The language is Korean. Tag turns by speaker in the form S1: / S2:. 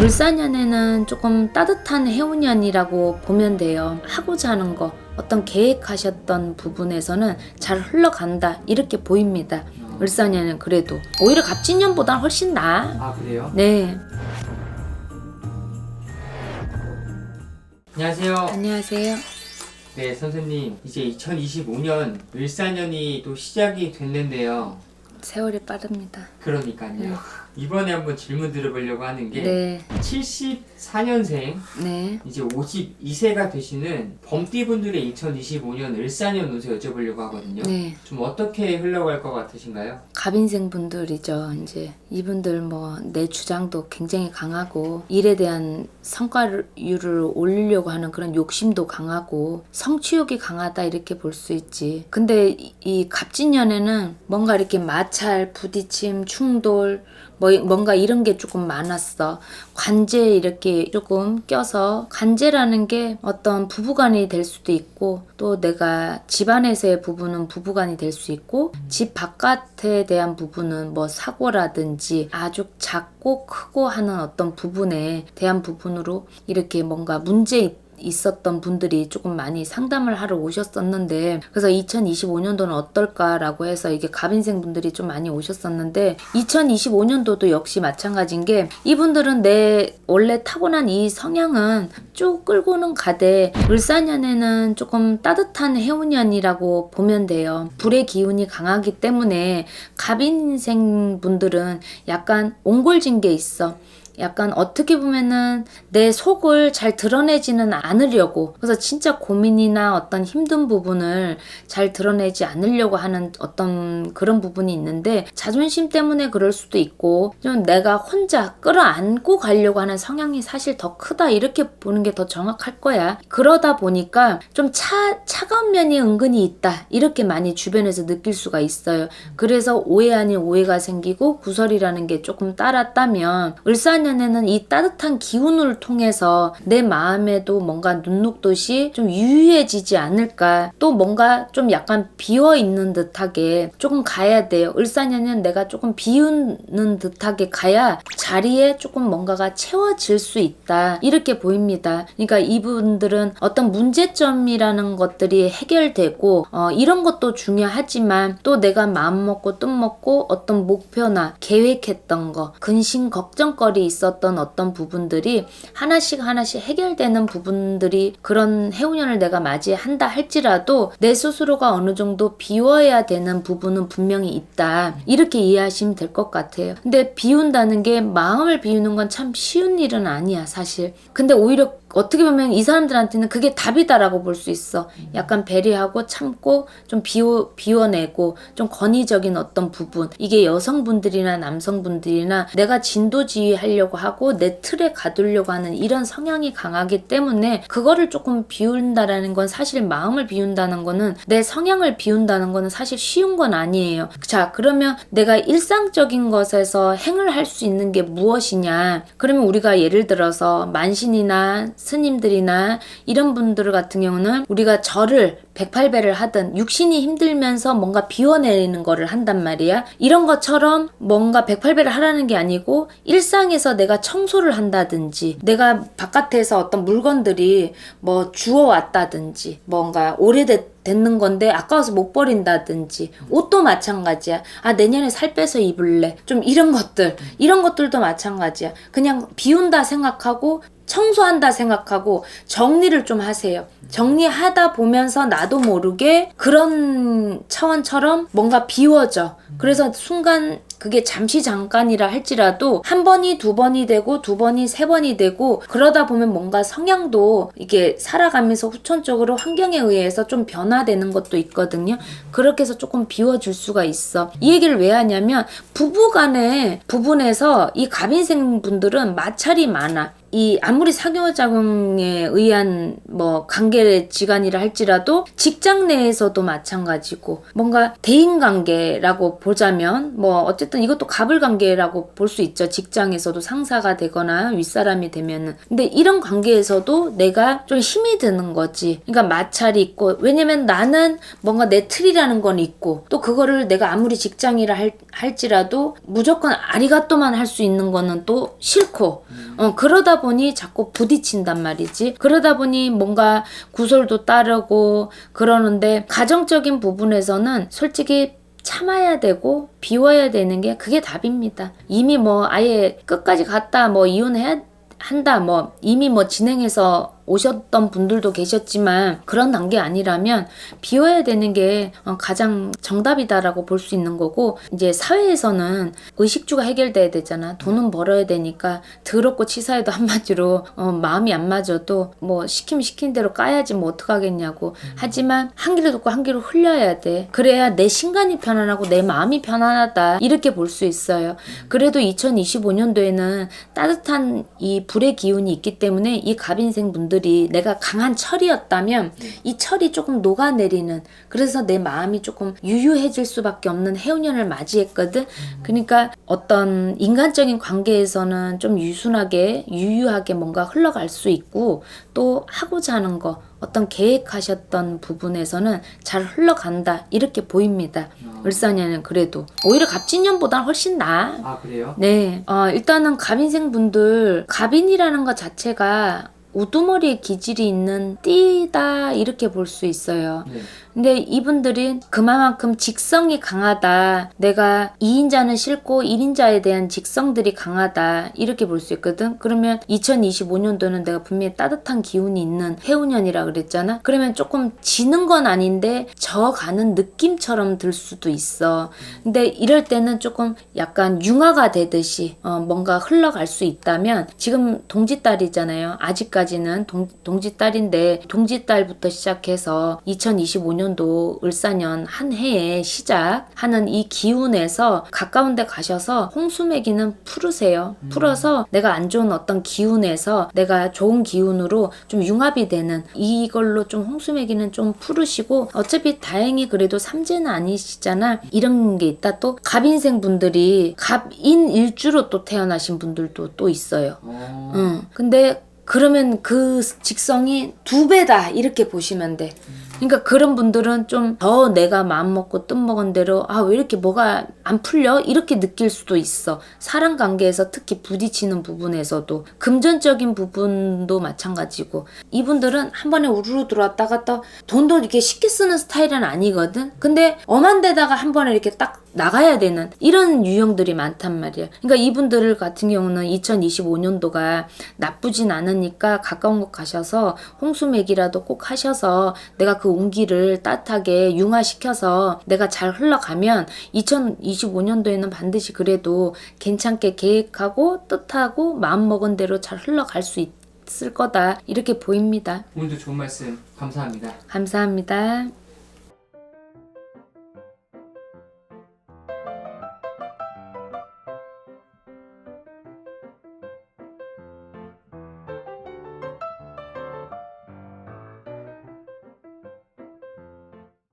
S1: 을사년에는 조금 따뜻한 해운년이라고 보면 돼요. 하고자 하는 거, 어떤 계획하셨던 부분에서는 잘 흘러간다 이렇게 보입니다. 을사년은 그래도 오히려 갑진년보다 훨씬 나아.
S2: 아, 그래요?
S1: 네.
S2: 안녕하세요.
S1: 안녕하세요.
S2: 네, 선생님. 이제 2025년 을사년이 또 시작이 됐는데요.
S1: 세월이 빠릅니다.
S2: 그러니까요. 이번에 한번 질문 드려보려고 하는 게
S1: 네.
S2: 74년생
S1: 네.
S2: 이제 52세가 되시는 범띠분들의 2025년 을사년 운세 여쭤보려고 하거든요.
S1: 네.
S2: 좀 어떻게 흘러갈 것 같으신가요?
S1: 갑인생 분들이죠. 이제 이분들 뭐 내 주장도 굉장히 강하고 일에 대한 성과율을 올리려고 하는 그런 욕심도 강하고 성취욕이 강하다 이렇게 볼 수 있지. 근데 이 갑진년에는 뭔가 이렇게 마찰, 부딪힘, 충돌 뭔가 이런 게 조금 많았어. 관제 이렇게 조금 껴서 관제라는 게 어떤 부부간이 될 수도 있고 또 내가 집안에서의 부분은 부부간이 될 수 있고 집 바깥에 대한 부분은 뭐 사고라든지 아주 작고 크고 하는 어떤 부분에 대한 부분으로 이렇게 뭔가 문제 있었던 분들이 조금 많이 상담을 하러 오셨었는데 그래서 2025년도는 어떨까라고 해서 이게 갑인생 분들이 좀 많이 오셨었는데 2025년도도 역시 마찬가지인 게 이분들은 내 원래 타고난 이 성향은 쭉 끌고는 가되 을사년에는 조금 따뜻한 해운년이라고 보면 돼요. 불의 기운이 강하기 때문에 갑인생 분들은 약간 옹골진 게 있어. 약간 어떻게 보면은 내 속을 잘 드러내지는 않으려고 그래서 진짜 고민이나 어떤 힘든 부분을 잘 드러내지 않으려고 하는 어떤 그런 부분이 있는데 자존심 때문에 그럴 수도 있고 좀 내가 혼자 끌어안고 가려고 하는 성향이 사실 더 크다 이렇게 보는 게 더 정확할 거야. 그러다 보니까 좀 차가운 면이 은근히 있다 이렇게 많이 주변에서 느낄 수가 있어요. 그래서 오해 아닌 오해가 생기고 구설이라는 게 조금 따랐다면 을사년에는 이 따뜻한 기운을 통해서 내 마음에도 뭔가 눈녹듯이 좀 유유해지지 않을까. 또 뭔가 좀 약간 비어있는 듯하게 조금 가야 돼요. 을사년은 내가 조금 비우는 듯하게 가야 자리에 조금 뭔가가 채워질 수 있다 이렇게 보입니다. 그러니까 이분들은 어떤 문제점이라는 것들이 해결되고 이런 것도 중요하지만 또 내가 마음먹고 뜻먹고 어떤 목표나 계획했던 거 근심 걱정거리 있었던 어떤 부분들이 하나씩 해결되는 부분들이 그런 해운년을 내가 맞이한다 할지라도 내 스스로가 어느 정도 비워야 되는 부분은 분명히 있다 이렇게 이해하시면 될 것 같아요. 근데 비운다는 게 마음을 비우는 건 참 쉬운 일은 아니야 사실. 근데 오히려 어떻게 보면 이 사람들한테는 그게 답이다라고 볼 수 있어. 약간 배려하고 참고 좀 비워내고 좀 권위적인 어떤 부분. 이게 여성분들이나 남성분들이나 내가 진도지휘하려고 하고 내 틀에 가두려고 하는 이런 성향이 강하기 때문에 그거를 조금 비운다라는 건 사실 마음을 비운다는 거는 내 성향을 비운다는 거는 사실 쉬운 건 아니에요. 자, 그러면 내가 일상적인 것에서 행을 할 수 있는 게 무엇이냐. 그러면 우리가 예를 들어서 만신이나 스님들이나 이런 분들 같은 경우는 우리가 절을 108배를 하든 육신이 힘들면서 뭔가 비워내는 거를 한단 말이야. 이런 것처럼 뭔가 108배를 하라는 게 아니고 일상에서 내가 청소를 한다든지 내가 바깥에서 어떤 물건들이 뭐 주워왔다든지 뭔가 오래됐는 건데 아까워서 못 버린다든지 옷도 마찬가지야. 아 내년에 살 빼서 입을래. 좀 이런 것들도 마찬가지야. 그냥 비운다 생각하고 청소한다 생각하고 정리를 좀 하세요. 정리하다 보면서 나도 모르게 그런 차원처럼 뭔가 비워져. 그래서 순간 그게 잠시 잠깐이라 할지라도 한 번이 두 번이 되고 두 번이 세 번이 되고 그러다 보면 뭔가 성향도 이게 살아가면서 후천적으로 환경에 의해서 좀 변화되는 것도 있거든요. 그렇게 해서 조금 비워줄 수가 있어. 이 얘기를 왜 하냐면 부부간의 부분에서 이 갑인생 분들은 마찰이 많아. 이 아무리 상호작용에 의한 뭐 관계지간이라 할지라도 직장 내에서도 마찬가지고 뭔가 대인관계라고 보자면 뭐 어쨌든 이것도 갑을관계라고 볼 수 있죠. 직장에서도 상사가 되거나 윗사람이 되면은. 근데 이런 관계에서도 내가 좀 힘이 드는 거지. 그러니까 마찰이 있고, 왜냐면 나는 뭔가 내 틀이라는 건 있고, 또 그거를 내가 아무리 직장이라 할지라도 무조건 아리가또만 할 수 있는 거는 또 싫고, 그러다 보니 자꾸 부딪힌단 말이지. 그러다 보니 뭔가 구설도 따르고 그러는데, 가정적인 부분에서는 솔직히 참아야 되고 비워야 되는 게 그게 답입니다. 이미 뭐 아예 끝까지 갔다 뭐 이혼해야 한다 뭐 이미 뭐 진행해서 오셨던 분들도 계셨지만 그런 단계 아니라면 비워야 되는 게 가장 정답이다라고 볼 수 있는 거고, 이제 사회에서는 의식주가 해결돼야 되잖아. 돈은 벌어야 되니까 더럽고 치사해도 한마디로 마음이 안 맞아도 뭐 시키면 시킨 대로 까야지 뭐 어떡하겠냐고. 하지만 한 귀로 듣고 한 귀로 흘려야 돼. 그래야 내 신간이 편안하고 내 마음이 편안하다 이렇게 볼 수 있어요. 그래도 2025년도에는 따뜻한 이 불의 기운이 있기 때문에 이 갑인생 분들이 내가 강한 철이었다면 이 철이 조금 녹아내리는, 그래서 내 마음이 조금 유유해질 수밖에 없는 해운년을 맞이했거든. 그러니까 어떤 인간적인 관계에서는 좀 유순하게 유유하게 뭔가 흘러갈 수 있고, 또 하고자 하는 거 어떤 계획하셨던 부분에서는 잘 흘러간다 이렇게 보입니다. 을사년은 그래도 오히려 갑진년보다 훨씬 나아.
S2: 아, 그래요?
S1: 네, 일단은 갑인생 분들, 갑인이라는 것 자체가 우두머리에 기질이 있는 띠다 이렇게 볼 수 있어요.
S2: 네.
S1: 근데 이분들이 그만큼 직성이 강하다. 내가 2인자는 싫고 1인자에 대한 직성들이 강하다. 이렇게 볼 수 있거든. 그러면 2025년도는 내가 분명히 따뜻한 기운이 있는 해운년이라 그랬잖아. 그러면 조금 지는 건 아닌데 져가는 느낌처럼 들 수도 있어. 근데 이럴 때는 조금 약간 융화가 되듯이 뭔가 흘러갈 수 있다면, 지금 동지달이잖아요. 아직까지는 동지달인데 동지달부터 시작해서 2025년도 을사년 한 해에 시작하는 이 기운에서 가까운 데 가셔서 홍수매기는 풀으세요. 풀어서 내가 안 좋은 어떤 기운에서 내가 좋은 기운으로 좀 융합이 되는 이걸로 좀 홍수매기는 좀 풀으시고, 어차피 다행히 그래도 삼재는 아니시잖아. 이런 게 있다. 또 갑인생 분들이 갑인 일주로 또 태어나신 분들도 또 있어요. 근데 그러면 그 직성이 2배다 이렇게 보시면 돼. 그러니까 그런 분들은 좀 더 내가 마음먹고 뜻먹은 대로 왜 이렇게 뭐가 안 풀려? 이렇게 느낄 수도 있어. 사람 관계에서 특히 부딪히는 부분에서도, 금전적인 부분도 마찬가지고, 이분들은 한 번에 우르르 들어왔다가 또 돈도 이렇게 쉽게 쓰는 스타일은 아니거든. 근데 엄한 데다가 한 번에 이렇게 딱 나가야 되는 이런 유형들이 많단 말이야. 그러니까 이분들 같은 경우는 2025년도가 나쁘진 않으니까 가까운 곳 가셔서 홍수맥이라도 꼭 하셔서 내가 그 운기를 따뜻하게 융화시켜서 내가 잘 흘러가면 2025년도에는 반드시 그래도 괜찮게 계획하고 뜻하고 마음먹은 대로 잘 흘러갈 수 있을 거다 이렇게 보입니다.
S2: 오늘도 좋은 말씀 감사합니다.
S1: 감사합니다.